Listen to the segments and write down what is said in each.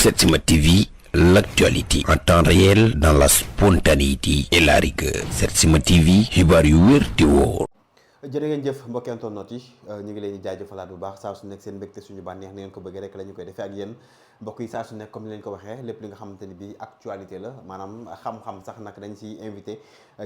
Setsima TV, l'actualité en temps réel dans la spontanéité et la rigueur. Setsima TV, xibaar yu wér te wóor. jërë ngeen jëf mbokki internet yi ñu ngi leen di jaajëfalaat bu baax saa su nekk seen mbégte suñu bànneex ni ngeen ko bëggee rek la ñu koy defee ak yéen mbokk yi saa su nekk comme ni leen ko waxee lépp li nga xamante ni bi actualité la maanaam xam-xam sax nag dañ si invité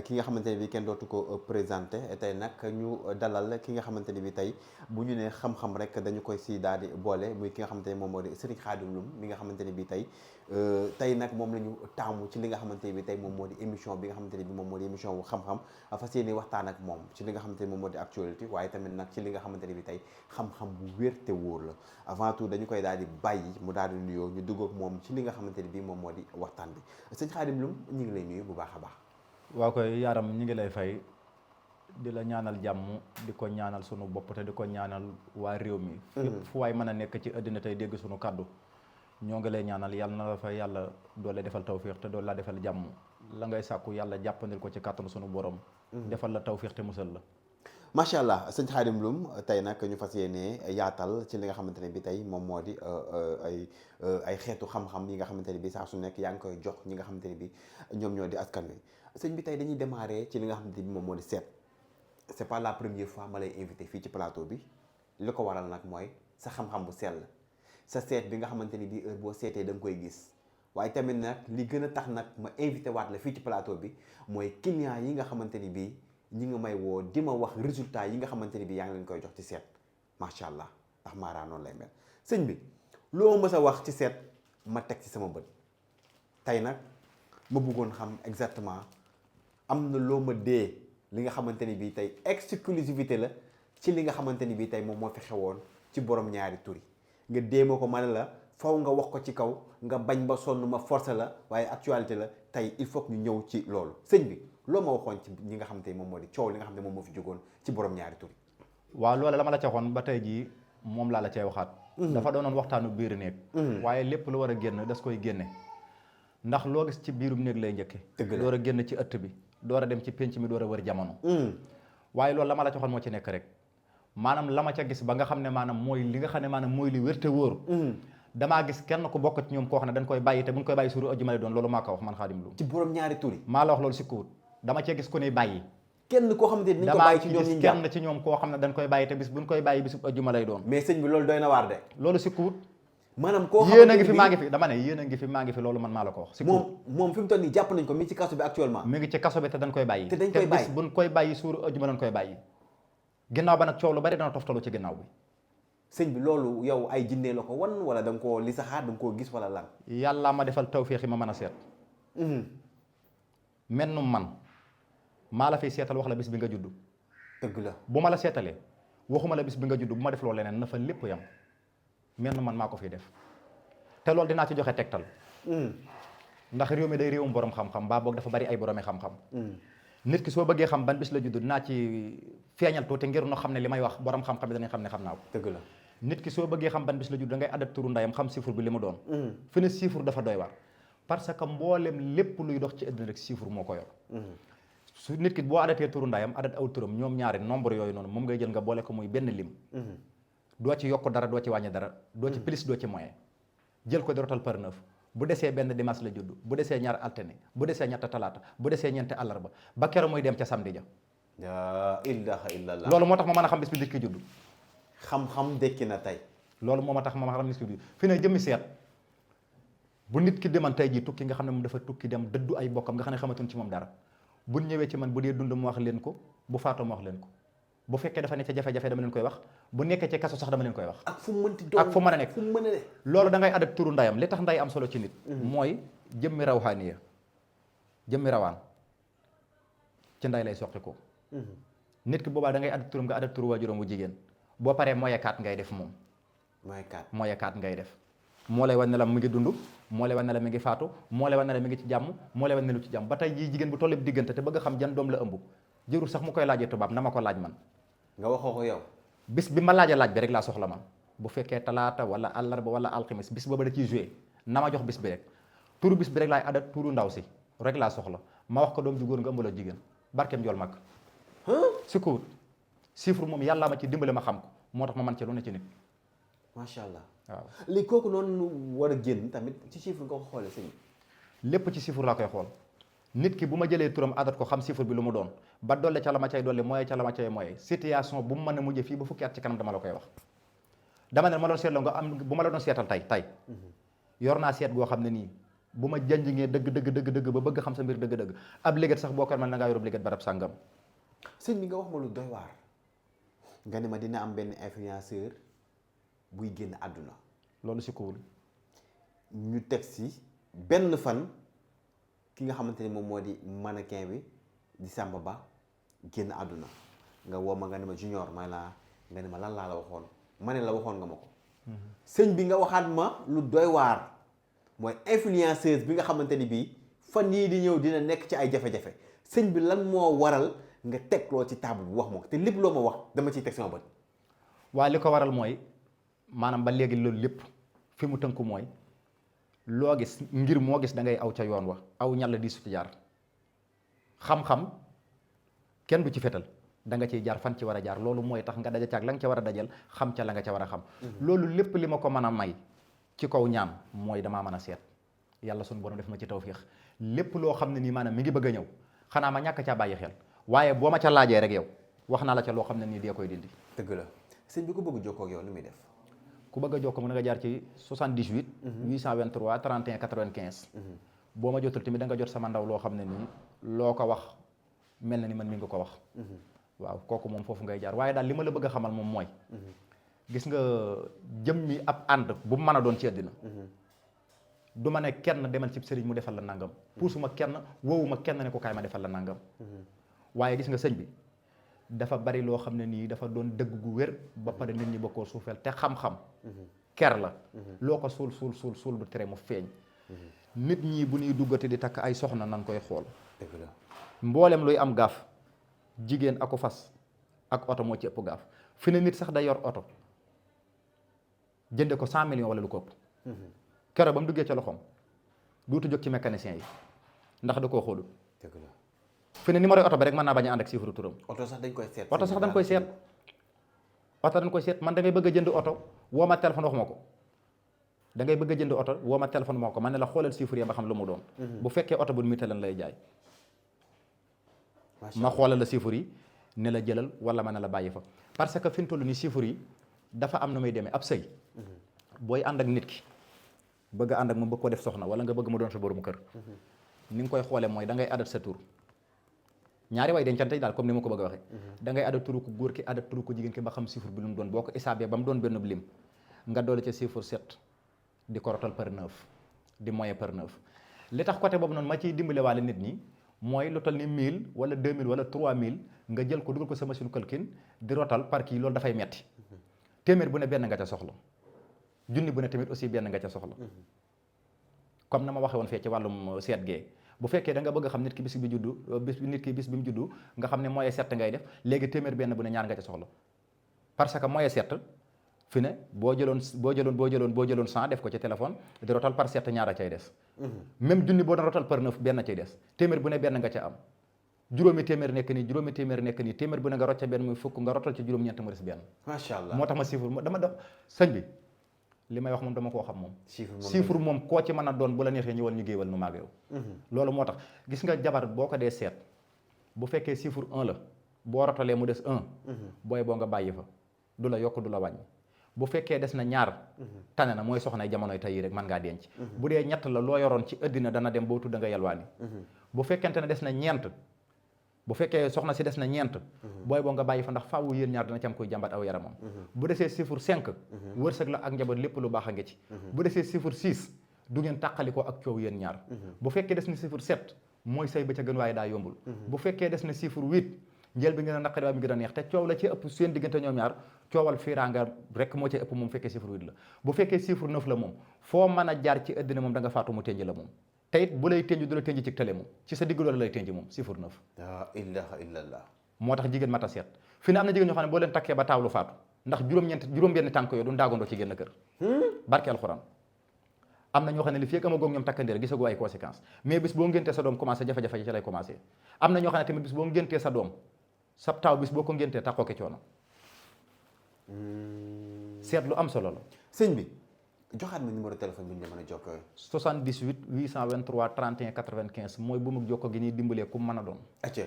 ki nga xamante ni bi kenn dootu ko présenté tey nag ñu dalal ki nga xamante ni bi tey bu ñu nee xam-xam rek dañu koy si daal di boole muy ki nga xamante ni moom moo di Serigne Khadim Loum mi nga xamante ni bi tey nag moom la ñu taamu ci li nga xamante ni bi tey moom moo di émission bi nga xamante ni bi moom moo di émission wu xam-xam fas yéene waxtaan ak moom ci li nga xamante ni moom moo di actualité waaye tamit nag ci li nga xamante ni bi tey xam-xam bu wér te wóor la avant tout dañu koy daal di bàyyi mu daal di nuyoo ñu dugg ak moom ci li nga xamante ni bi moom moo di waxtaan bi sëñ Khadim Loum ñu ngi lay nuyu bu baax a baax. waaw koy yaaram ñu ngi lay fay di la ñaanal jàmm di ko ñaanal sunu bopp te di ko ñaanal waa réew mi fépp fu waay mën a nekk ci àddina tey dégg sunu kàddu ñoo ngi lay ñaanal yàlla na la fa yàlla doole defal tawfiix te doole la defal jàmm la ngay sàkku yàlla jàppandil ko ci kàttanu sunu borom defal la tawfiix te musal la macha allah sëñ Khadim Loum tey nag ñu fas yéene yaatal ci li nga xamante ne bi tey moom moo di ay xeetu xam-xam yi nga xamante ne bi saa su nekk yaa ngi koy jox ñi nga xamante ne bi ñoom ñoo di askan wi sëñ bi tey dañuy démarrer ci li nga xamante ne bi moom moo di seet c'est pas la première fois ma lay invité fii ci plateau bi li ko waral nag mooy sa xam-xam bu sell sa seet bi nga xamante ni bii heure boo seetee da nga koy gis waaye tamit nag li gën a tax nag ma invité waat la fii ci plateau bi mooy client yi nga xamante ni bii ñi nga may woo di ma wax résultat yi nga xamante ni bii yaa ngi leen koy jox ci seet macha allah ndax maaraa noonu lay mel sëñ bi loo mës a wax ci seet ma teg ci sama bët tey nag ma bëggoon xam exactement am na loo ma dee li nga xamante ni bii tey exclusivité la ci li nga xamante ni bii tey moom moo fi xewoon ci borom ñaari tur yi nga déema ko ma ne la faw nga wax ko ci kaw nga bañ ba sonn ma forcé la waaye actualité la tey il faut que ñu ñëw ci loolu sëñ bi loo ma waxoon ci ñi nga xam te moom moo di coow li nga xam ne moom moo fi jógoon ci borom ñaari tur yi waaw loolu la ma la ca waxoon ba tey jii moom laa la cay waxaat dafa doonoon waxtaanu biir néeg waaye lépp lu war a génn das koy génne ndax loo gis ci biirum néeg lay njëkke door a génn ci ëtt bi door a dem ci pénc mi door a wër jamono waaye loolu la ma la ca waxoon moo ci nekk rek maanaam la ma ca gis ba nga xam ne maanaam mooy li nga xam ne maanaam mooy li wér te wóor damaa gis kenn ku bokk ci ñoom koo xam ne dañ koy bàyyi te buñ koy bàyyi suuru ëjjuma lay doon loolu maa ko wax man Khadim Loum ci borom ñaari tur yi maa la wax loolu si kuwut dama cee gis ku ne bàyyi kenn koo xamante ni dañ ko bàyyi ci ñoom kenn ci ñoom koo xam ne dañ koy bàyyi te bis buñ koy bàyyi bisu ëjjuma lay doon mais sëñ bi loolu doy na waar de loolu si kuwut maanaam koo yéen a ngi fi maa ngi fi dama ne yéen a ngi fi maa ngi fi loolu man maa la ko wax si moom fi mu toll nii jàpp nañ ko mi ngi ci kaso bi actuellement mi ngi ci kaso bi te dañ koy bàyyi te dañ koy bàyyi bis buñ koy bàyyi suuru ëjjuma dañ koy bàyyi ginnaaw ba nag coow lu bari dana toftalu ci ginnaaw bi sëñ bi loolu yow ay jinnee la ko wan wala da nga koo li saxaar da nga koo gis wala lan yàlla ma defal tawféex yi ma mën a seet mennum man maa la fiy seetal wax la bis bi nga judd dëgg la bu ma la seetalee waxuma la bis bi nga judd bu ma def loolu leneen na fa lépp yam mennum man maa ko fiy def te loolu dinaa ci joxe tegtal ndax réew mi day réewum borom xam-xam baa boog dafa bari ay boromi xam-xam nit ki soo bëggee xam ban bis la judd dinaa ci feeñal tuuti ngir no xam ne li may wax borom xam-xam bi danañ xam ne xam naa ko dëgg la nit ki soo bëggee xam ban bis la judd da ngay adat turu ndayam xam chiffre bi li mu doon fi ne chiffre dafa doy waar parce que mboolem lépp luy dox ci àddina rek chiffre moo ko yor su nit ki boo adatee turu ndayam adat aw turam ñoom ñaari nombre yooyu noonu moom ngay jël nga boole ko muy benn lim doo ci yokk dara doo ci wàññi dara doo ci plus doo ci moyen jël ko di rotal par 9 bu desee benn dimanche la judd bu desee ñaar altine bu desee ñett talaata bu desee ñeenti àllarba ba keroog muy dem ca samedi ja la ilaha illallah loolu moo tax ma mën a xam bis bi nit ki judd xam-xam dekki na tey loolu moo ma tax ma xam bis bi fi ne jëmmi seet bu nit ki deman tey jii tukki nga xam ne moom dafa tukki dem dëddu ay bokkam nga xam ne xamatuñ ci moom dara bu ñëwee ci man bu dee dund mu wax leen ko bu faatoo ma wax leen ko bu fekkee dafa ne ca jafe-jafe dama leen koy wax bu nekkee ci kaso sax dama leen koy wax ak fu mu mënti doon ak fu mën a nekk fu mu mën a ne loolu da ngay adat turu ndayam li tax nday am solo ci nit mooy jëmmi rawhaaniya jëmmi rawaan ci nday lay soqi ko nit ki boobaa da ngay adat turam nga adat turu waajuram wu jigéen boo paree moyekaat ngay def moom moyekaat ngay def moo lay wan ne la mu ngi dund moo lay wan ne la mi ngi faatu moo lay wan ne la mi ngi ci jàmm moo lay wan ne lu ci jàmm ba tey jii jigéen bu tollee diggante te bëgg a xam jan doom la ëmb jërul sax mu koy laajee tubaab na ma ko laaj man nga waxoo ko yow bis bi ma laajee laaj bi rek laa soxla man bu fekkee talaata wala àllarba wala alxamis bis booba da ciy joué na ma jox bis bi rek turu bis bi rek laay adat turu ndaw si rek laa soxla ma wax ko doom ju góor nga ëmbaloo jigéen barkeem jool mag si ko chiffre moom yàlla ma ci dimbale ma xam ko moo tax ma man ci lu ne ci nit macha allah. waaw léegi kooku noonu war a génn tamit ci chiffre nga ko xoolee sëñ bi. lépp ci chiffre laa koy xool nit ki bu ma jëlee turam adat ko xam chiffre bi lu mu doon ba dolle ca la ma cay dolle mooy ca la ma cay mooy situation bu mu mën a mujjee fii ba fukki at ci kanam dama la koy wax dama ne ma doon seetloo nga am bu ma la doon seetal tey yor naa seet goo xam ne nii bu ma janjingee dëgg ba bëgg xam sa mbir dëgg ab léget sax boo ko mel na ngaa yorub léget barab sàngam. sëñ bi nga wax ma lu doy waar nga ne ma dina am benn influenceur buy génn àdduna loolu si kowul ñu teg si benn fan ki nga xamante ni moom moo di mannequin bi di Samba Ba génn àdduna nga woo ma nga ne ma junior may laa nga ne ma lan laa la waxoon ma ne la waxoon nga ma ko sëñ bi nga waxaat ma lu doy waar mooy influenceuse bi nga xamante ni bii fan yii di ñëw dina nekk ci ay jafe-jafe sëñ bi lan moo waral nga teg loo ci table bi wax ma ko te lépp loo ma wax dama ciy teg sama bët. waaye li ko waral mooy maanaam ba léegi loolu lépp fi mu tënku mooy loo gis ngir moo gis da ngay aw ca yoon wa aw ñàll di su ci jaar xam-xam kenn du ci fetal da nga ciy jaar fan ci war a jaar loolu mooy tax nga daja caag la nga ca war a dajal xam ca la nga ca war a xam loolu lépp li ma ko mën a may ci kaw ñaan mooy damaa mën a seet yàlla sunu borom def ma ci tawfiix lépp loo xam ne nii maanaam mi ngi bëgg a ñëw xanaa ma ñàkk caa bàyyi xel waaye boo ma ca laajee rek yow wax naa la ca loo xam ne nii dee koy dindi. dëgg la sëñ bi ko bëgg jokkoo ak yow ni muy def. ku bëgg a jokkoo mën nga jaar ci 78. 823 31 95. boo ma jotul tamit da nga jot sama ndaw loo xam ne nii loo ko wax mel na ni man mi nga ko wax. waaw kooku moom foofu ngay jaar waaye daal li ma la bëgg a xamal moom mooy. gis nga jëmmi ab ànd bu mu mën a doon ci àddina du ma ne kenn demal ci sëriñ mu defal la nangam puusuma kenn wowuma kenn ne ko kaay ma defal la nangam waaye gis nga sëñ bi dafa bari loo xam ne nii dafa doon dëgg gu wér ba pare nit ñi bokkoo suufeel te xam-xam ker la loo ko suul du tere mu feeñ nit ñi bu ñuy duggate di takk ay soxna nan koy xool dëgg la mboolem luy am gaaf jigéen ako fas ak oto moo ci ëpp gaaf fi ne nit sax day yor oto jënde ko 100 millions wala lu ko ëpp keroog ba mu duggee ca loxoom duutu jóg ci mécanicien yi ndax da koo xoolul dëgg la fi ne numéro oto bi rek mën naa bañ a ànd ak chiffre turam oto sax dañ koy seet oto sax dañ koy seet oto dañ koy seet man da ngay bëgg a jënd oto woo ma téléphone wax ma ko da ngay bëgg a jënd oto woo ma téléphone moo ko man ne la xoolal chiffre yi ba xam lu mu doon bu fekkee oto bu mité lan lay jaay ma xoolal la chiffre yi ne la jëlal wala ma ne la bàyyi fa parce que fi mu toll nii chiffre yi dafa am na muy demee ab sëy booy ànd ak nit ki bëgg a ànd ak moom bëgg ko def soxna wala nga bëgg mu doon sa borom kër ni nga koy xoolee mooy da ngay adat sa tur ñaari way dencante daal comme ni ma ko bëgg a waxee da ngay adat turu ko góor ki adat turu ko jigéen ki ba xam chiffre bi lu mu doon boo ko isaabee ba mu doon benn lim nga doole ca chiffre 7 di ko rotal par 9 di moyen par 9 li tax côté boobu noonu ma ciy dimbale waale nit ñi mooy lu toll ni 1000 wala 2000 wala 3000 nga jël ko dugal ko sa machine calcul di rotal par kii loolu dafay metti téeméer bu ne benn nga ca soxla junni bu ne tamit aussi benn nga ca soxla comme na ma waxee woon fee ci wàllum seet gee bu fekkee da nga bëgg a xam nit ki bis bi juddu bis bi mu juddu nga xam ne moyen 7 ngay def léegi téeméer benn bu ne ñaar nga ca soxla parce que moyen 7 fi ne boo jëloon 100 def ko ci téléphone di rotal par 7 ñaar a cay des même junni boo doon rotal par 9 benn cay des téeméer bu ne benn nga ca am juróomi téeméer nekk nii téeméer bu ne nga rocca benn muy fukk nga rotal ci juróom-ñeent mu des benn macha allah moo tax ma chiffre dama def sëñ bi li may wax moom dama koo xam moom chiffre moom koo ci mën a doon bu la neexee ñëwal ñu géewal nu maag yow loolu moo tax gis nga jabar boo ko dee seet bu fekkee chiffre 1 la boo rotalee mu des 1 booy boo nga bàyyi fa du la yokk du la wàññi bu fekkee des na ñaar tane na mooy soxnay jamonoy tey yi rek mën ngaa denc bu dee ñett la loo yoroon ci ëddina dana dem boo tudd nga yalwaani bu fekkente ne des na ñeent bu fekkee soxna si des na ñeent booy boo nga bàyyi fa ndax faawu yéen ñaar dana ci am koy jàmbat aw yaramam bu desee chiffre 5 wërsëg la ak njaboot lépp lu baax a ngi ci bu desee chiffre 6 du ngeen tàqalikoo ak coow yéen ñaar bu fekkee des na chiffre 7 mooy say ba ca gën waaye daa yombul bu fekkee des na chiffre 8 njël bi ngeen a naqari waaye mi gën a neex te coow la ci ëpp seen diggante ñoom ñaar coowal fiiraanga rek moo ci ëpp moom fekkee chiffre 8 la bu fekkee chiffre 9 la moom foo mën a jaar ci ëddina moom da nga faatu mu tënj la moom te it bu lay tënj du la tënj ci tële moom ci sa digg loolu lay tënj moom chiffre 9 la ilaha illallah moo tax jigéen mat a seet fi ne am na jigéen ñoo xam ne boo leen takkee ba taawlu faatu ndax juróom-benn tànk yooyu du ndaagandoo ci génn kër barke alxuraan am na ñoo xam ne li fii ak amagoog ñoom takkandee gisagoo ay conséquences mais bis boo ngéntee sa doom commencé jafe-jafe yi ci lay commencé am na ñoo xam ne tamit bis boo ngéntee sa doom sa taaw bis boo ko ngéntee taxoo ke coono seet lu am solo la sëñ bi joxaat ma numéro téléphone bi ñu mën a jokkoo. 78 823 31 95 mooy bu mu jokko gi ñuy dimbalee ku mën a doon. acca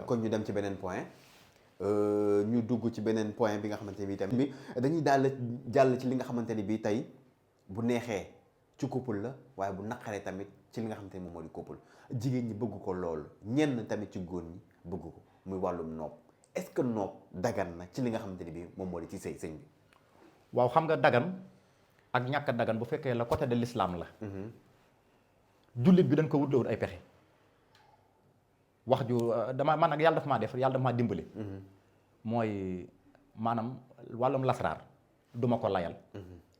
kon ñu dem ci beneen point ñu dugg ci beneen point bi nga xamante ne bii tamit bi dañuy daal jàll ci li nga xamante ni bii tey bu neexee ci couple la waaye bu naqaree tamit ci li nga xamante ni moom moo di couple jigéen ñi bëgg ko lool ñenn tamit ci góor ñi bëgg ko muy wàllum nopp est-ce que nopp dagan na ci li nga xamante ni bii moom moo di ci sëy sëñ bi. waaw xam nga dagan ak ñàkk a dagan bu fekkee la côté de l'islam la. jullit bi dañ ko wutlawut ay pexe. wax ju dama man nag yàlla dafa maa dimbali. mooy maanaam wàllum lasraar duma ko layal.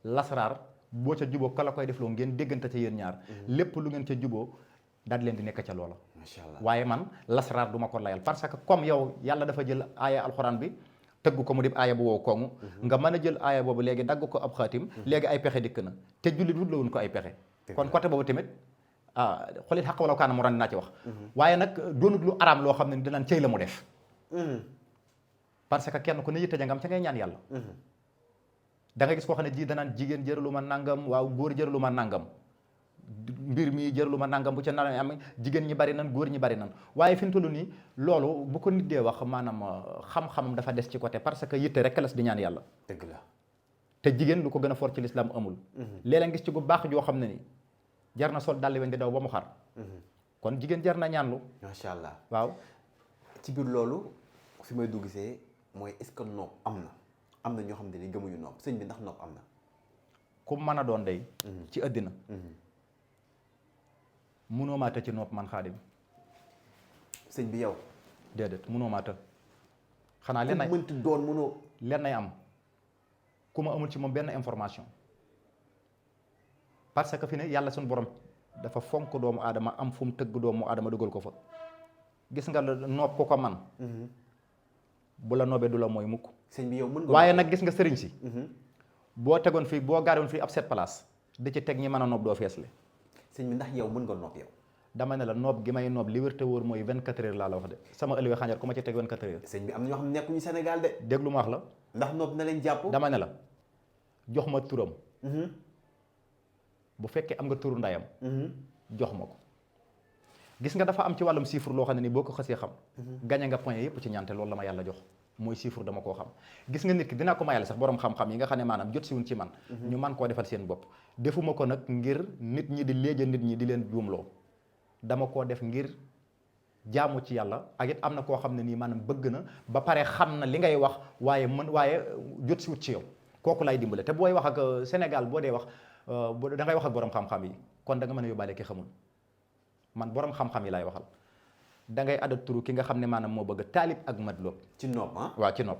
lasraar boo ca juboo ka la koy def loo ngeen déggante ca yéen ñaar. lépp lu ngeen ca juboo daal leen di nekk ca loola. macha allah waaye man lasraar duma ko layal parce que comme yow yàlla dafa jël aaya alxuraan bi tëgg ko mu di aaya bu wow koŋŋ. nga mën a jël aaya boobu léegi dagg ko ab xaatim. léegi ay pexe dikk na te jullit wut la woon ko ay pexe. kon côté boobu tamit. xolit xaq wala kaana mu ran naa ci wax. waaye nag doonut lu araam loo xam ne dinaan cëy la mu def. parce que kenn ku ne yitte jangam ca ngay ñaan yàlla. da nga gis koo xam ne danaan jigéen jëralu ma nangam waaw góor jëralu ma nangam mbir mi jëralu ma nangam bu ca nar am jigéen ñi bari nan góor ñi bari nan waaye fi mu toll nii loolu bu ko nit dee wax maanaam xam-xamam dafa des ci côté parce que yitte rek las di ñaan yàlla. dëgg la te jigéen lu ko gën a fort ci lislaam amul. léeg-léeg gis ci gu baax joo xam ne ni. jar na sol dàll weñ di daw ba mu xar. kon jigéen jar na ñaanlu. macha allah waaw. ci biir loolu fi may dugg see mooy est-ce que nopp am na ñoo xam ne ni gëmuñu nopp sëñ bi ndax nopp am na. ku mën a doon day. ci àddina. munoo maa të ci nopp man Xaadim. sëñ bi yow. déedéet munoo maa të. xanaa lenn ay mënti doon munoo. lenn ay am ku ma amul ci moom benn information. parce que fi ne yàlla suñu borom dafa fonk doomu aadama am fu mu tëgg doomu aadama dugal ko fa gis nga la noob ku ko man bu la noobee du la mooy mukk sëñ bi yow mën nga waaye nag gis nga sëriñ si boo tegoon fii boo gaaroon fii ab set place di ci teg ñi mën a noob doo feesle sëñ bi ndax yow mën nga noob yow dama ne la noob gi may noob li wér te wóor mooy 24 heures laa la wax de sama ëllëgee xànjar ku ma ci teg 24 heures sëñ bi am na ñoo xam ne nekkuñu Sénégal de déglu ma wax la ndax noob na leen jàpp dama ne la jox ma turam bu fekkee am nga turu ndayam jox ma ko gis nga dafa am ci wàllum chiffre loo xam ne ni boo ko xësee xam gañe nga point yépp ci ñante loolu la ma yàlla jox mooy chiffre dama koo xam gis nga nit ki dinaa ko mayale sax borom xam-xam yi nga xam ne maanaam jot si wuñ ci man ñu man koo defal seen bopp defuma ko nag ngir nit ñi di léeja nit ñi di leen juumloo dama koo def ngir jaamu ci yàlla ak it am na koo xam ne nii maanaam bëgg na ba pare xam na li ngay wax waaye jot si wut ci yow kooku lay dimbale te booy wax ak Sénégal boo dee wax da ngay wax ak borom xam-xam yi kon da nga mën a yóbbaale ki xamul man borom xam-xam yi laay waxal da ngay adat turu ki nga xam ne maanaam moo bëgg taalib ak madloob ci nopp waaw ci nopp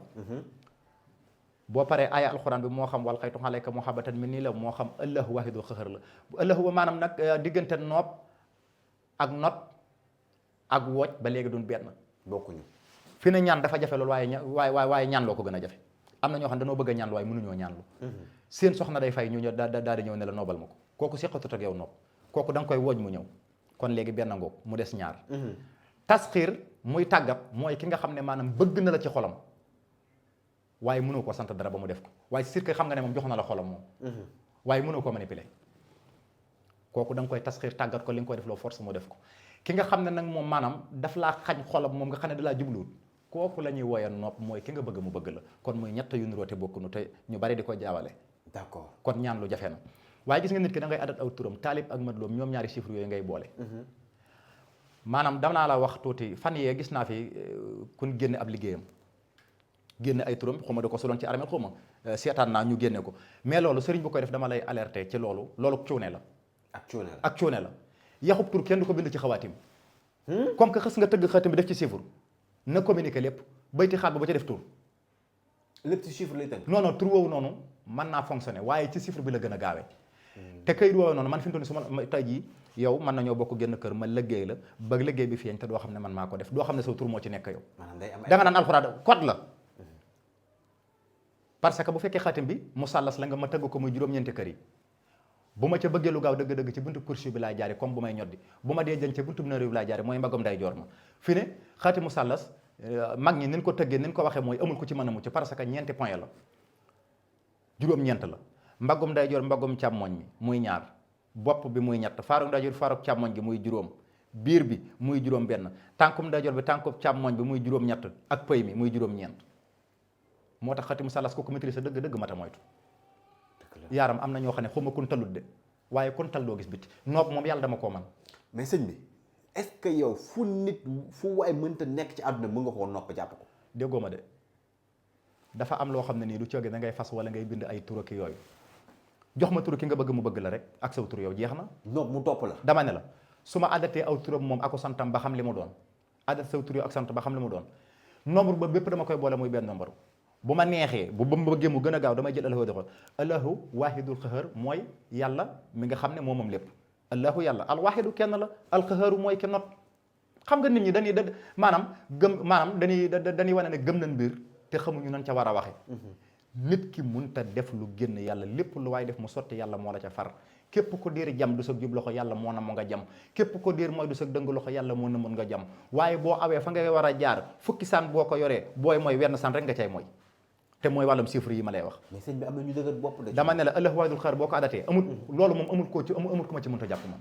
boo paree aaya alxuraan bi moo xam wal xaytu alayka muhabbatan min nii la moo xam allahu waahidul xëxër la allahu wa maanaam nag diggante nopp ak not ak wooj ba léegi duñ benn bokkuñu fi ne ñaan dafa jafe loolu waaye ñaan loo ko gën a jafe am na ñoo xam ne dañoo bëgg a ñaanlu waaye mënuñoo ñaanlu seen soxna day fay ñu ñëw daal di ñëw ne la noobal ma ko kooku seqatut ak yow nopp kooku da nga koy wooj mu ñëw kon léegi benn ngoog mu des ñaar tasxiir muy tàggat mooy ki nga xam ne maanaam bëgg na la ci xolam waaye mënoo ko sant dara ba mu def ko waaye sirke xam nga ne moom jox na la xolam moom waaye mënoo ko manipuler kooku da nga koy tasxiir tàggat ko li nga koy def loo force mu def ko ki nga xam ne nag moom maanaam daf laa xañ xolam moom nga xam ne da laa jubluwut kooku la ñuy wooya nopp mooy ki nga bëgg mu bëgg la kon muy ñett yu niroo te bokkunu te ñu bari di ko jaawale d'accord kon ñaan lu jafe na waaye gis nga nit ki da ngay adat aw turam taalib ak madloom ñoom ñaari chiffres yooyu ngay boole maanaam dam naa la wax tuuti fan yee gis naa fi kun génne ab liggéeyam génne ay turam xuma da ko soloon ci armée xuma seetaan naa ñu génne ko mais loolu sëriñ bu koy def dama lay alerter ci loolu cuune la ak cuune la yaxub tur kenn du ko bind ci xawaatim comme que xës nga tëgg xaatim bi def ci chiffre na communiquer lépp bayti xaat ba ca def tur lépp ci chiffre lay tënk non tur woowu noonu mën naa fonctionner waaye ci chiffre bi la gën a gaawee te kayit woowu noonu man fi mu toll nii su ma tey jii yow mën nañoo bokk génn kër ma liggéey la ba liggéey bi feeñ te doo xam ne man maa ko def doo xam ne sa tur moo ci nekk yow da nga naan alxuraan code la parce que bu fekkee xaatim bi musallas la nga ma tëgg ko muy juróom-ñeenti kër yi bu ma ca bëggee lu gaaw dëgg-dëgg ci buntu kursi bi laay jaare comme bu may ñoddi bu ma dee jën ca buntu nëri bi laay jaare mooy mbagam day joor ma fi ne xaatim musallas mag ñi nin ko tëggee nin ko waxee mooy amul ko ci mën a mucc parce que ñeenti point la juróom-ñeent la mbaggum ndeyjoor mbaggum càmmoñ mi muy ñaar bopp bi muy ñett faaruk ndeyjoor faaruk càmmoñ gi muy juróom biir bi muy juróom benn tànkum ndeyjoor bi tànkum càmmoñ bi muy juróom ñett ak pëy mi muy juróom ñeent moo tax xati mu salas ko maîtriser dëgg dëgg mata moytu yaaram am na ñoo xam ne xawma kun talut de waaye kun tal doo gis biti noob moom yàlla dama koo man mais sëñ bi est-ce que yow fu waay mënta nekk ci àdduna mën nga koo nopp jàpp ko déggoo ma de dafa am loo xam ne nii du coogee da ngay fas wala ngay bind ay tur ki yooyu jox ma tur ki nga bëgg mu bëgg la rek ak saw tur yow jeex na nopp mu topp la dama ne la su ma addatee aw turam moom ako santam ba xam li mu doon addat saw tur yow ak sant ba xam li mu doon nombre ba bépp dama koy boole muy benn nombre bu ma neexee bu ba ma bëggee mu gën a gaaw damay jël allahu doxal allahu waahidul xahar mooy yàlla mi nga xam ne moom lépp allahu yàlla alwaahidu kenn la alxaharu mooy ki not xam nga nit ñi dañuy dañuy wane ne gëm nañ mbir te xamuñu nañ ca war a waxe nit ki munta def lu génn yàlla lépp lu waaye def mu sotti yàlla moo la ca far képp ko déer jam du sa jub loxo yàlla moo na mu nga jam képp ko déer mooy du sa dëng loxo yàlla moo na mën nga jam waaye boo awee fa nga war a jaar fukki san boo ko yoree booy mooy wenn san rek nga cay mooy te mooy wàllum chiffre yi ma lay wax mais sëñ bi am na ñu dëgër bopp de dama ne la allahu waahidul xaar boo ko adatee amul loolu moom amul ko ma ci mënta jàpp moom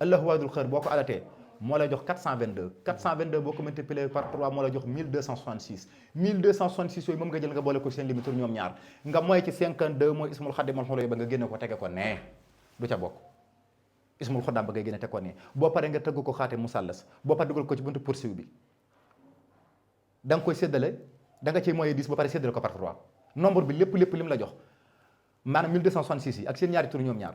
allahu waahidul xaar boo ko adatee moo lay jox 422 boo ko multiplié par 3 moo lay jox 1266 1266 yooyu moom nga jël nga boole ko seen limitur ñoom ñaar nga mooy ci 52 mooy ismul xaddimal xolo ba nga génne ko tege ko nee du ca bokk ismul xoddaam ba ngay génne teg ko nee boo paree nga tëgg ko xaate musallas boo paree dugal ko ci buntu poursuivre bi da nga koy séddale da nga ciy mooy 10 ba pare séddale ko par 3 nombre bi lépp lim la jox maanaam 1266 yi ak seen ñaari tur ñoom ñaar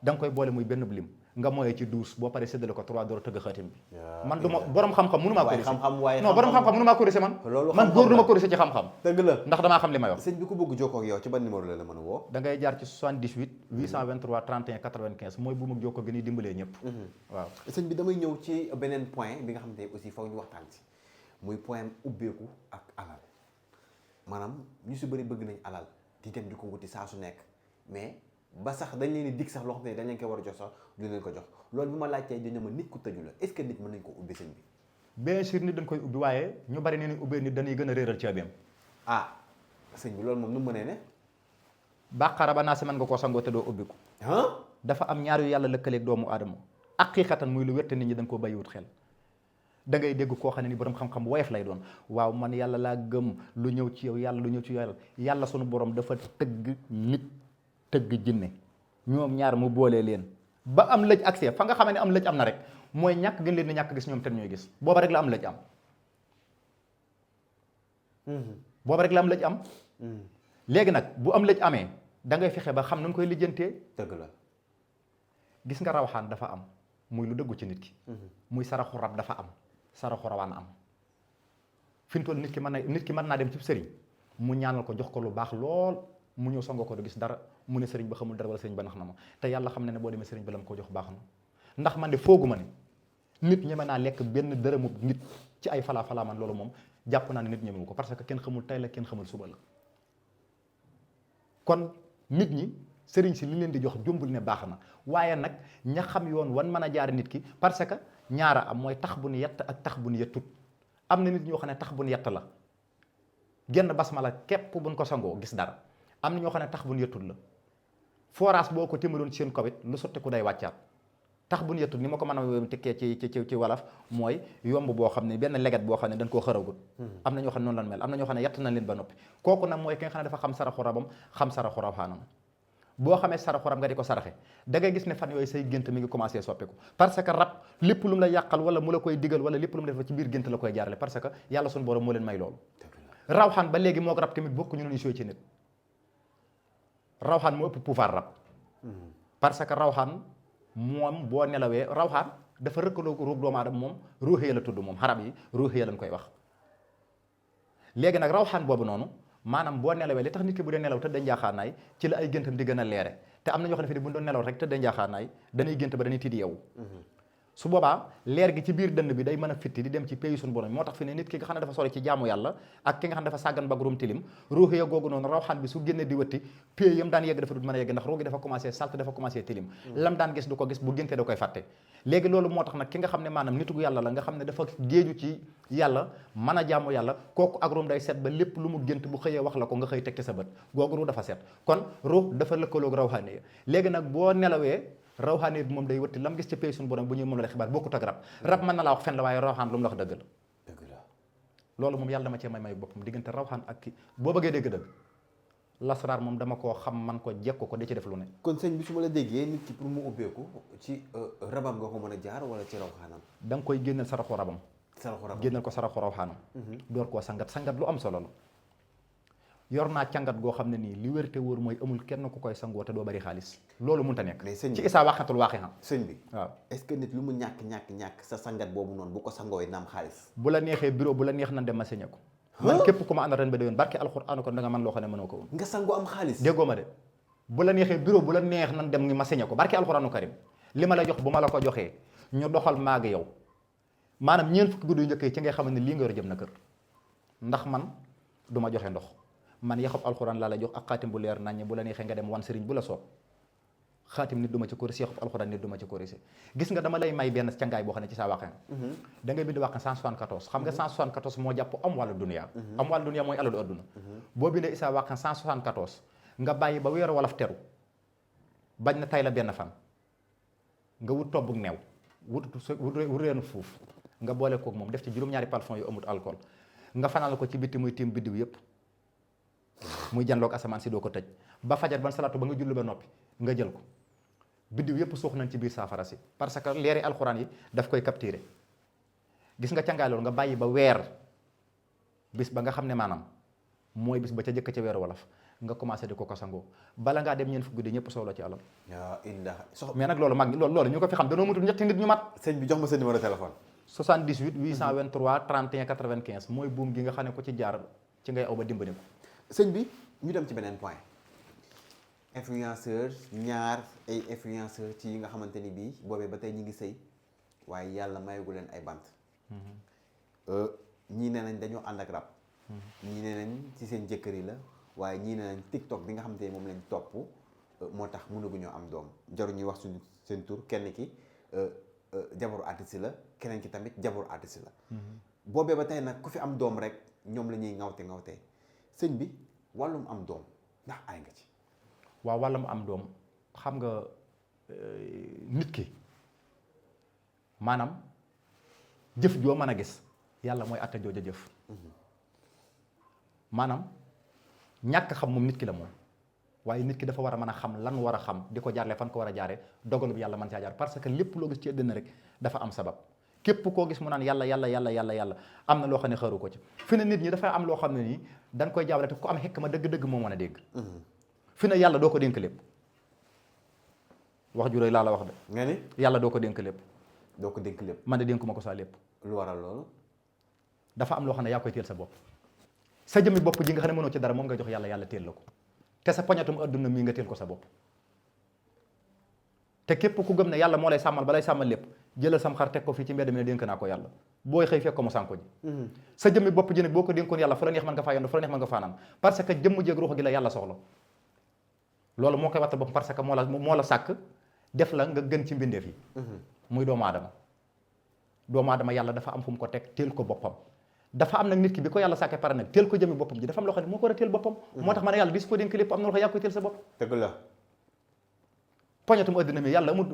da nga koy boole muy benn lim nga mooyee ci 12 boo paree séddale ko 3 door a tëgg xaatim bi man du ma borom xam-xam mënu maa corriger non borom xam-xam mënu maa corriger man góor du ma corriger ci xam-xam dëgg la ndax damaa xam li may wax sëñ bi ku bëgg jokkoo ak yow ci ban numéro la mën a woo da ngay jaar ci 78 823 31 95 mooy bu mu jokkoo gi ni dimbalee ñëpp waaw sëñ bi damay ñëw ci beneen point bi nga xam ne aussi foog ñu waxtaan ci muy point ubbeeku ak alal maanaam ñu si bëri bëgg nañ alal di dem di ko wuti saa su nekk mais ba sax dañ leen di dig sax loo xam ne dañ leen ko war a jox sax du leen ko jox loolu bi ma laajtee dañu ma nit ku tëju la est-ce que nit mën nañ ko ubbi sëñ bi bien sûr nit dañ koy ubbi waaye ñu bari ne ni ubbee nit dañuy gën a réeral caabeem sëñ bi loolu moom nu mu mënee ne bàqara ba naa si mën nga koo sangoo te doo ubbiku dafa am ñaar yu yàlla lëkkaleeg doomu aadama haqiiqatan muy lu wérte nit ñi dañ koo bàyyiwut xel da ngay dégg koo xam ne ni borom xam-xam woyof lay doon waaw man yàlla laa gëm lu ñëw ci yow yàlla lu ñëw ci yow yàlla sunu borom dafa tëgg nit tëgg jinne ñoom ñaar mu boolee leen ba am lëj accès fa nga xam ne am lëj am na rek mooy ñàkk gën leen di ñàkk gis ñoom ten ñooy gis booba rek la am lëj am booba rek la am lëj am léegi nag bu am lëj amee da ngay fexe ba xam na nga koy lijjantee dëgg la gis nga rawxaan dafa am muy lu dëggu ci nit ki muy saraxu rab dafa am saraxu rawaan am fi mu toll nit ki mën naa dem ci sëriñ mu ñaanal ko jox ko lu baax lool mu ñëw songoo ko du gis dara mu ne sëriñ ba xamul dara wala sëriñ ba nax na ma te yàlla xam ne ne boo demee sëriñ ba la ma ko jox baax na ndax man de foogu ma ne nit ñeme naa lekk benn dërëmu nit ci ay falaa man loolu moom jàpp naa ne nit ñemewu ko parce que kenn xamul tey la kenn xamul suba la kon nit ñi sëriñ si li leen di jox jombul ne baax na waaye nag ña xam yoon wan mën a jaar nit ki parce que ñaara am mooy tax bu nu yett ak tax bu nu yettut am na nit ñoo xam ne tax bu nu yett la genn basmala képp buñ ko sangoo gis dara am na ñoo xam ne tax bu nu yettut la forage boo ko témaloon ci seen kawit lu sotti ku day wàccaat tax bu nu yettut ni ma ko mën a tekkee ci walaf mooy yomb boo xam ne benn leget boo xam ne dañ koo xëragut am na ñoo xam ne noonu lan mel am na ñoo xam ne yett nañ leen ba noppi kooku nag mooy ki nga xam ne dafa xam saraxu rabam xam saraxu rawaanam boo xamee saraxu rab nga di ko saraxe da ngay gis ne fan yooyu say gént mi ngi commencé soppeeku parce que rab lépp lu mu la yàqal wala mu la koy digal wala lépp lu mu def ci biir gént la koy jaarale parce que yàlla suñu borom moo leen may loolu rawxaan ba léegi moo ko rab tamit bokk ñu noonu sooy ci nit rawxaan moo ëpp pouvoir rab parce que rawxaan moom boo nelawee rawxaan dafa rëkkaloo ruug doomu aadama moom ruuxee la tudd moom xarab yi ruuxee lañ koy wax léegi nag rawxaan boobu noonu maanaam boo nelawee li tax nit ki bu dee nelaw tëdd njaaxaanaay ci la ay géntam di gën a leere te am na ñoo xam ne fi ne bu ñu doon nelaw rek tëdd njaaxaanaay dañuy gént ba dañuy tiit yow su boobaa leer gi ci biir dënn bi day mën a fitti di dem ci pays suñu borom moo tax fi ne nit ki nga xam ne dafa sori ci jaamu yàlla ak ki nga xam ne dafa sàggan bagrum tilim ruux ya googu noonu rawxaan bi su génne di wëtti pays yam daan yegg dafa dut mën a yegg ndax ruux gi dafa commencé salte dafa commencé tilim lam daan gis du ko gis bu génte da koy fàtte léegi loolu moo tax nag ki nga xam ne maanaam nitu yàlla la nga xam ne dafa géeju ci yàlla mën a jaamu yàlla kooku ak ruum day set ba lépp lu mu gént bu xëyee wax la ko nga xëy teg ci sa bët googu ruux dafa set kon ruux dafa lëkkaloog rawxaan yi léegi nag boo nelawee rawxaane bi moom day wëtti lam gis ci pays suñu borom bu ñuy moom la xibaar bokkut ak rab mën na laa wax fen la waaye rawxaan lu mu la wax dëgg la loolu moom yàlla dama cee may boppam diggante rawxaan ak ki boo bëggee dégg dëgg lasraar moom dama koo xam man ko jekko ko di ci def lu ne kon sëñ bi su ma la déggee nit ki pour mu ubbeeku ci rabam nga ko mën a jaar wala ci rawxaanam da nga koy génneel saraxu rabam génneel ko saraxu rawxaanam door koo sangat lu am solo la yor naa càngat goo xam ne nii li wér te wóor mooy amul kenn ku koy sangoo te doo bari xaalis loolu mënta nekk ci isaa waxatul waaxi xam sëñ bi waaw est-ce que nit lu mu ñàkk sa sangat boobu noonu bu ko sangoo yi naam xaalis bu la neexee bureau bu la neex nan dem ma signé ko man képp ku ma àndal ren ba déwén barke alxuraan ko da nga mën loo xam ne mënoo ko woon nga sangoo am xaalis déggoo ma de bu la neexee bureau bu la neex nan dem ni ma signé ko barke alxuraanu karim li ma la jox bu ma la ko joxee ñu doxal maag yow maanaam ñeent fukki guddi yu njëkk yi ci ngay xam ne lii nga yor jëm na kër ndax man du ma joxe ndox man yaxab alxuraan laa la jox ak xaatim bu leer naññ bu la neexee nga dem wan sëriñ bu la soob xaatim nit du ma ci corrigé yaxab alxuraan nit du ma ci corrigé gis nga dama lay may benn cangaay boo xam ne ci saa waqen da ngay bind waqen 174 xam nga 174 moo jàpp am wàllu dunia am wàllu dunia mooy alalu adduna boo bindee isaa waqen 174 nga bàyyi ba weeru wolof teru bañ na tay la benn fan nga wut tobbug neew wut reenu fuuf nga boole koog moom def ci juróom-ñaari parfum yu amut alcool nga fanal ko ci bitti muy tiim biddiw yëpp muy janloog asamaan si doo ko tëj ba fajar ban salaatu ba nga julli ba noppi nga jël ko biddiw yëpp suux nañ ci biir saafara si parce que leeri alxuraan yi daf koy capturer gis nga cangaay loolu nga bàyyi ba weer bis ba nga xam ne maanaam mooy bis ba ca jëkk ca weeru wolof nga commencé di ko sangoo bala ngaa dem ñeen fukk guddi ñëpp soxla ci alal mais nag loolu mag loolu ñu ko fi xam danoo mutul ñetti nit ñu mat sëñ bi jox ma sa numéro téléphone 78 823 31 95 mooy buum gi nga xam ne ko ci jaar ci ngay aw ba dimbali ko sëñ bi ñu dem ci beneen point influenceur ay influenceur ci yi nga xamante ni bii boobee ba tey ñi ngi sëy waaye yàlla mayagu leen ay bant ñii nee nañ dañoo ànd ak rab ñii nee nañ ci seen jëkkër yi la waaye ñii nee nañ TikTok bi nga xamante ni moom lañ topp moo tax mënaguñoo am doom jaru ñuy wax suñu seen tur kenn ki jabaru artiste la keneen ki tamit jabaru artiste la boobee ba tey nag ku fi am doom rek ñoom la ñuy ŋawte sëñ bi wàllum am doom ndax ay nga ci waaw wàllum am doom xam nga nit ki maanaam jëf joo mën a gis yàlla mooy atta jooja jëf maanaam ñàkk xam moom nit ki la moom waaye nit ki dafa war a mën a xam lan war a xam di ko jaarle fan ko war a jaare dogalu bi yàlla mën caa jaar parce que lépp loo gis ci àddina rek dafa am sabab képp koo gis mu naan yàlla am na loo xam ne xaru ko ci fi ne nit ñi dafay am loo xam ne nii dañ koy jaawale te ku am xekk ma dëgg-dëgg moo mën a dégg fi ne yàlla doo ko dénk lépp wax ju rëy laa la wax de nga ni yàlla doo ko dénk lépp doo ko dénk lépp man de dénkuma ko saa lépp lu waral loolu dafa am loo xam ne yaa koy teel sa bopp sa jëmmi bopp ji nga xam ne mënoo ci dara moom nga jox yàlla teel la ko te sa poñatum adduna mii nga teel ko sa bopp te képp ku gëm ne yàlla moo lay sàmmal ba lay sàmmal lépp jëlal sam xar teg ko fii ci mbedd mi ne dénk naa ko yàlla booy xëy fekk ko mu sànko ji sa jëmmi bopp ji nag boo ko dénkoon yàlla fu la neex mën nga faa yondu fu la neex mën nga faanaan parce que jëmm jéeg ruux gi la yàlla soxla loolu moo koy wattal bopp parce que moo la sàkk def la nga gën ci mbindeef yi muy doomu aadama yàlla dafa am fu mu ko teg teel ko boppam dafa am nag nit ki bi ko yàlla sàkkee pare nag teel ko jëmmi boppam ji dafa am loo xam ne moo ko war a teel boppam moo tax ma ne yàlla di su ko dénk lépp am na loo xam ne yaa koy teel sa bopp dëgg la poñatum addina mi yàlla amul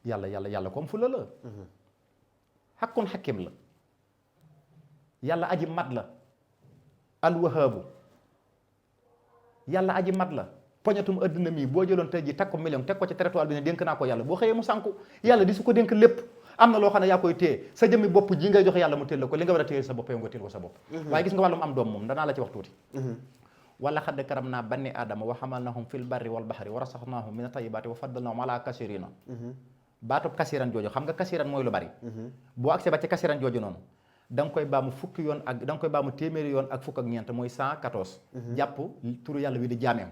yàlla comme fu la xakkun xakim la yàlla aji mat la alwahaabu yàlla aji mat la poñatum addina mi boo jëloon tey ji teg ko million teg ko ci territoire bi ne dénk naa ko yàlla boo xëyee mu sànku yàlla di su ko dénk lépp am na loo xam ne yaa koy téye sa jëmmi bopp ji ngay joxe yàlla mu téel la ko li nga war a téye sa bopp yow nga téel ko sa bopp waaye gis nga wàllum am doom moom danaa la ci wax tuuti wala xadd karam naa banni aadama wa xamalnahum fil barri wal baxri wa rasaxnaahum min atayibaati wa faddalnaahum ala kasirina baatub kasiran jooju xam nga kasiran mooy lu bari boo agsee ba ci kasiran jooju noonu da nga koy baamu fukki yoon ak da nga koy baamu téeméeri yoon ak fukk ak ñeent mooy 114 jàpp turu yàlla wi di jaameem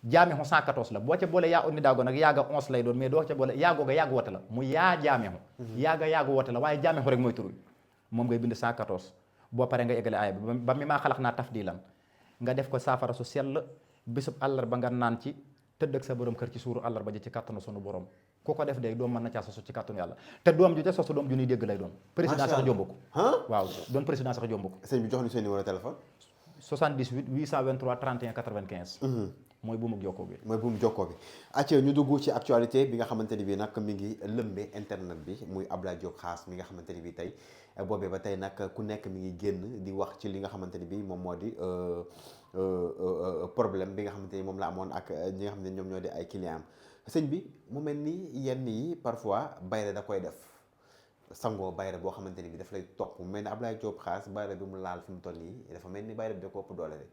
jaamexu 114 la boo ca boole yaa onni daago nag yaaga 11 lay doon mais doo ca boole yaagooga yaagu wote la mu yaa jaamexu yaaga yaagu wote la waaye jaamexu rek mooy tur wi moom ngay bind 114 boo paree nga eggale aaya bi ba mi maa xalax naa tafdilan nga def ko saafara su sell bisub àllarba nga naan ci tëdd ak sa borom kër ci suuru àllarba ji ci kàttanu sunu borom ku ko def de doom mën na caa sosu ci kàttanu yàlla te doom ju ca sosu doom ju ñuy dégg lay doon président sax jomb ko waaw doon président sax jomb ko sëñ bi jox ñu seen numéro téléphone 78 823 31 95 mooy buumu jokkoo bi mooy buumu jokkoo bi acca ñu dugg ci actualité bi nga xamante ni bii nag mi ngi lëmbe internet bi muy Abdoulaye Diop Khass mi nga xamante ni bii tey boobee ba tey nag ku nekk mi ngi génn di wax ci li nga xamante ni bii moom moo di problème bi nga xamante ni moom la amoon ak ñi nga xam ne ñoom ñoo di ay client am sëñ bi mu mel ni yenn yi parfois bayre da koy def sangoo bayre boo xamante ni bi daf lay topp mu mel ni Abdoulaye Diop Khass bayre bi mu laal fi mu toll nii dafa mel ni bayre bi da ko ëpp doole de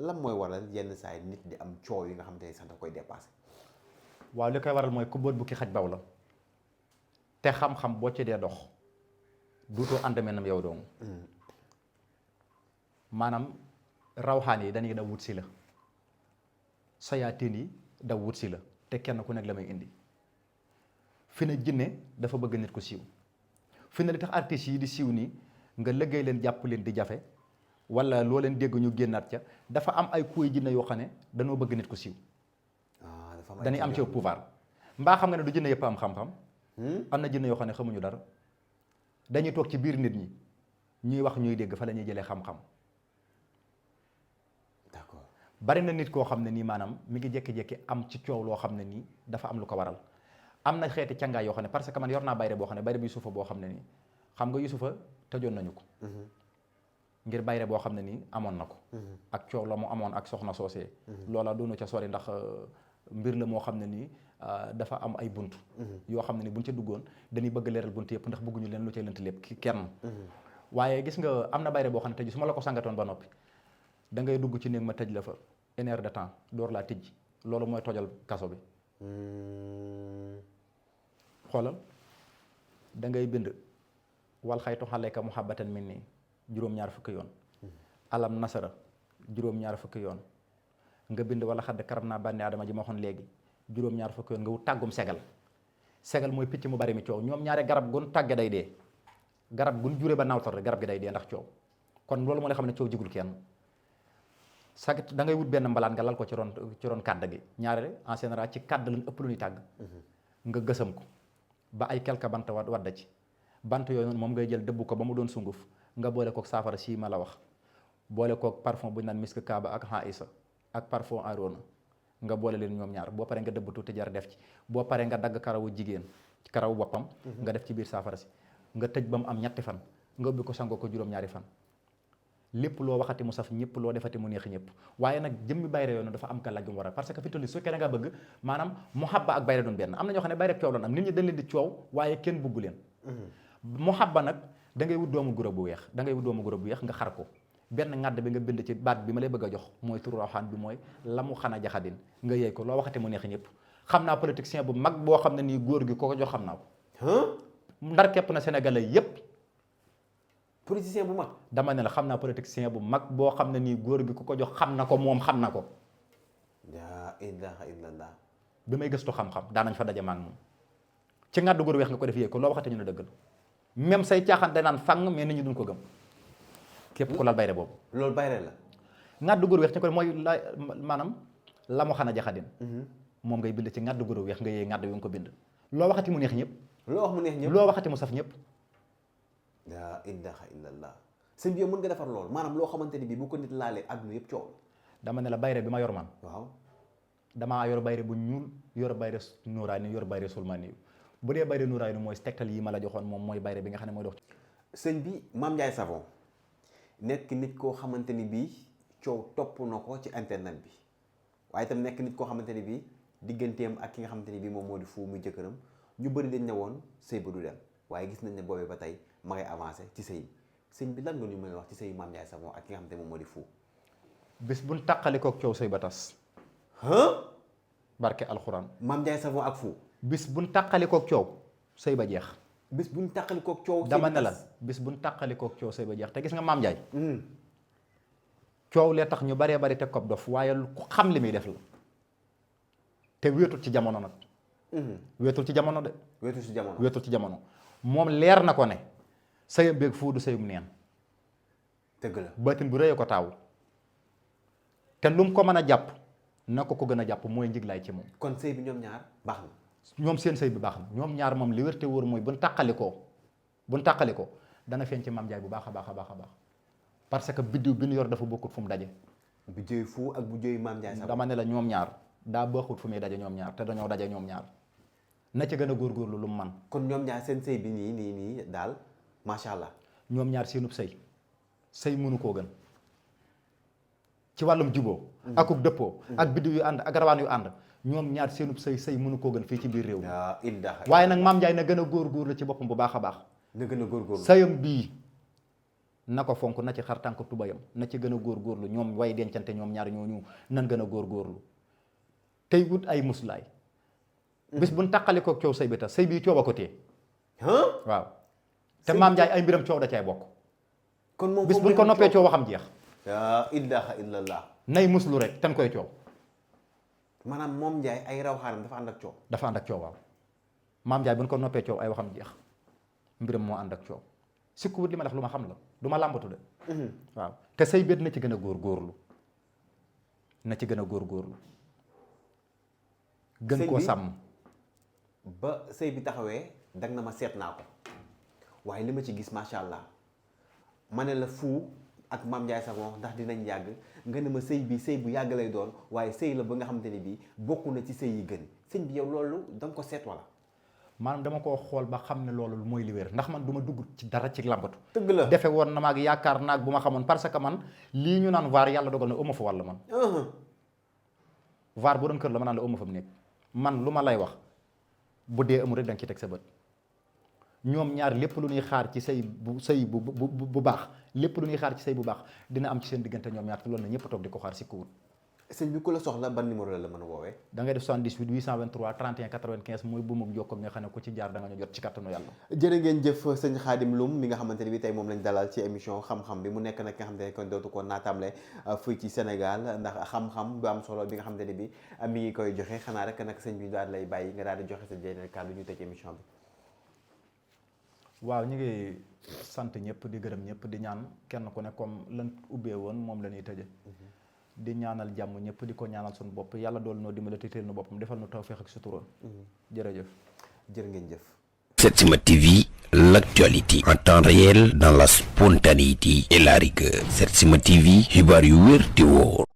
lan mooy waral yenn saa yi nit di am coow yi nga xamante ni sax da koy dépassé. waaw li koy waral mooy ku bët bu ki xaj baw la te xam-xam boo ci dee dox duutoo ànd menam yow doomu maanaam rawxaan yi dañuy daw wut si la sayaatiin yi daw wut si la te kenn ku nekk la may indi fi ne jinne dafa bëgg nit ku siiw fi ne li tax artistes yi di siiw nii nga liggéey leen jàpp leen di jafe wala loo leen dégg ñu génnaat ca dafa am ay kuy jinne yoo xam ne dañoo bëgg nit ku siiw dañuy am ci pouvoir mbaa xam nga ne du jinne yëpp am xam-xam am na jinne yoo xam ne xamuñu dara dañuy toog ci biir nit ñi ñuy wax ñuy dégg fa la ñuy jëlee xam-xam d'accord bari na nit koo xam ne nii maanaam mi ngi jékki-jékki am ci coow loo xam ne nii dafa am lu ko waral am na xeeti càngaay yoo xam ne parce que man yor naa bayre boo xam ne bayre bi Yusufa boo xam ne nii xam nga Yusufa tëjoon nañu ko ngir bayre boo xam ne nii amoon na ko ak coow la mu amoon ak soxna soosee loola doonu ca sori ndax mbir la moo xam ne nii dafa am ay bunt yoo xam ne ni buñ ca duggoon dañuy bëgg leeral bunt yëpp ndax bëgguñu leen lu cay lënt lépp kenn waaye gis nga am na bayre boo xam ne tëj su ma la ko sangatoon ba noppi da ngay dugg ci néeg ma tëj la fa 1 heure de temps door laa tijj loolu mooy tojal kaso bi xoolal da ngay bind wal xaytu xaleyka muhabbatan min nii juróom-ñaar fukki yoon alam nasara juróom-ñaar fukki yoon nga bind wala xadd karam naa bànni adama ji ma waxoon léegi juróom-ñaar fukki yoon nga wut tàggum segal mooy picc mu bari mi coow ñoom ñaare garab gun tàgge day dee garab gun jure ba nawtal rek garab gi day dee ndax coow kon loolu moo lay xam ne coow jigul kenn sag da ngay wut benn mbalaan nga lal ko ci ron kàdd gi ñaare en général ci kàdd lañ ëpp lu ñuy tàgg nga gësam ko ba ay quelque bant wadda ci bant yooyu noonu moom ngay jël dëbb ko ba mu doon sunguf nga boole kook saafara sii ma la wax boole kook parfum bu ñu naan misk kaaba ak haïsa ak parfum arona nga boole leen ñoom ñaar boo paree nga dëbb tuuti jar def ci boo paree nga dagg karawu jigéen karawu boppam nga def ci biir saafara si nga tëj ba mu am 2 fan nga ubbi ko sangoo ko juróom-ñaari fan lépp loo waxati mu saf ñëpp loo defati mu neex ñëpp waaye nag jëmmi bayre yoonu dafa am ka laj mu war a parce que fi tolli su fekkee da nga bëgg maanaam muhabba ak bayre doon benn am na ñoo xam ne bayre coow loon am nit ñi dañ leen di coow waaye kenn bëggu leen muhabba nag da ngay wut doomu guro bu weex da ngay wut doomu guro bu weex nga xar ko benn ŋàdd bi nga bind ci baat bi ma lay bëgg a jox mooy turu rawxaan bi mooy la mu xana jaxadin nga yeey ko loo waxati mu neex ñëpp xam naa politicien bu mag boo xam ne nii góor gi ko ko jox xam naa ko ndar képp na sénégalais yépp politicien bu mag dama ne la xam naa politicien bu mag boo xam ne nii góor gi ku ko jox xam na ko moom xam na ko laa ilaaha illallah bi may gëstu xam-xam daanañ fa daje maag moom ci ngàddu góor weex nga ko def yéeg ko loo waxate ñu ne dëgg la même say caaxaan danaan fang mais nit ñi duñ ko gëm képp ku lal bayre boobu loolu bayre la ngàddu góor weex ci ko mooy la maanaam la mu xana jaxadin moom ngay bind ci ngàddu góor weex nga yee ngàdd wi nga ko bind loo waxati mu neex ñëpp loo wax mu neex ñëpp loo waxati mu saf ñëpp laa ilaaha illallah sëñ bi mën nga defar loolu maanaam loo xamante ni bii bu ko nit laalee àdduna yëpp coow dama ne la bayre bi ma yor man waaw damaa yor bayre bu ñuul yor bayre nuuraani yor bayre sulmaani bu dee bayre nuuraani mooy tegtal yi ma la joxoon moom mooy bayre bi nga xam ne mooy dox sëñ bi Mame Ndiaye Savon nekk nit koo xamante ni bii coow topp na ko ci internet bi waaye itam nekk nit koo xamante ni bii digganteem ak ki nga xamante ni bii moom moo di Fou muy jëkkëram ñu bëri dañ ne woon sëy ba du dem waaye gis nañ ne boobee ba tey ma ngay avancé ci sëy sëñ bi lan nga ñu mën a wax ci sëy Mame Ndiaye Savon ak ki nga xamante ne moom moo di Fou bis buñ tàqalikook coow sëy ba tas barke alxuraan Mame Ndiaye Savon ak Fou bis buñ tàqalikook coow sëy ba jeex bis buñ tàqalikook coow dama ne la bis buñ tàqalikook coow sëy ba jeex te gis nga Mame Ndiaye coow lee tax ñu baree bari teg ko dof waaye ku xam li muy def la te wéetul ci jamono nag. wéetul ci jamono de. wéetul ci jamono wéetul ci jamono moom leer na ko ne sëyam beeg fu du sëyum neen. dëgg la baatin bu rëyee ko taaw te lu mu ko mën a jàpp na ko gën a jàpp mooy njiglaay ci moom. kon sëy bi ñoom ñaar baax na. ñoom seen sëy bi baax na ñoom ñaar moom li wér te wóor mooy buñ tàqalikoo dana feeñ ci Mame Ndiaye bu baax a baax a baax a baax parce que biddiw bi ñu yor dafa bokkut fu mu daje. bu jëy fu ak bu jëy Mame Ndiaye sax dama ne la ñoom ñaar daa bokkut fu muy daje ñoom ñaar te dañoo daje ñoom ñaar na ci gën a góorgóorlu lu mu man kon ñoom ñaar seen sëy bi nii daal macha allah. ñoom ñaar seenub sëy mënu koo gën ci wàllum juboo akuk dëppoo ak biddiw yu ànd ak rawaan yu ànd ñoom ñaar seenub sëy mënu koo gën fii ci biir réew mi waaye nag Mame Ndiaye na gën a góorgóorlu ci boppam bu baax a baax na gën a góorgóorlu sëyam bii na ko fonk na ci xar tànk tubayam na ci gën a góorgóorlu ñoom way dencante ñoom ñaar ñooñu nan gën a góorgóorlu tey wut ay muslaay bis buñ tàqali ko coow sëy bi ta sëy bii coow a ko téye waaw te Mame Ndiaye ay mbiram coow da cay bokk kon moom bis buñ ko noppee coow waxam jeex yaa ilaha illallah nay muslu rek ten koy coow maanaam moom Ndiaye ay raw xaaram dafa ànd ak coow dafa ànd ak coow waaw Mame Ndiaye buñ ko noppee coow ay waxam jeex mbiram moo ànd ak coow sikku wut li ma def lu ma xam la du ma làmbatu de waaw te sëy bi na ci gën a góorgóorlu na ci gën a góorgóorlu gën koo sàmm ba sëy bi taxawee dag na ma seet naa ko waaye li ma ci gis macha allah ma ne la fu ak Mame Ndiaye Savon ndax dinañ yàgg nga ne ma sëy bi sëy bu yàgg lay doon waaye sëy la ba nga xamante ne bii bokk na ci sëy yi gën sëñ bi yow loolu da nga ko seet wala maanaam dama koo xool ba xam ne loolu mooy li wér ndax man du ma dugg ci dara ci làmbatu dëgg la defe woon na maag yaakaar naag bu ma xamoon parce que man lii ñu naan vaar yàlla dogal na ëmma fa wàll man vaar bu doon kër la ma naan la ëmma fa mu nekk man lu ma lay wax bu dee amul rek da nga ci teg sa bët ñoom ñaar lépp lu ñuy xaar ci sëy bu baax lépp lu ñuy xaar ci sëy bu baax dina am ci seen diggante ñoom ñaar te loolu na ñëpp toog di ko xaar si kuwut sëñ bi ku la soxla ban numéro la mën a woowee da ngay def 78 823 31 95 mooy bu mu jokko mi nga xam ne ku ci jaar da nga ñu jot ci kattanu yàlla jërë ngeen jëf sëñ Khadim Loum mi nga xamante ne bi tey moom lañ dalal ci émission xam-xam bi mu nekk nag nga xamante ne kon dootu ko naataamle fii ci Sénégal ndax xam-xam bu am solo bi nga xamante ne bi mi ngi koy joxe xanaa rek nag sëñ bi daal lay bàyyi nga daal di joxe sa jeneen kàddu ñu tëj émission bi waaw ñu ngi sant ñëpp di gërëm ñëpp di ñaan kenn ku ne comme lan ubbee woon moom la ñuy tëje di ñaanal jàmm ñëpp di ko ñaanal suñu bopp yàlla doolu noo dimbali te teel nu boppam defal nu tawfeex ak sutura jërëjëf jërë ngeen jëf Setsima TV, l'actualité en temps réel dans la spontanéité et la rigueur. Setsima TV, xibaar yu wér te wóor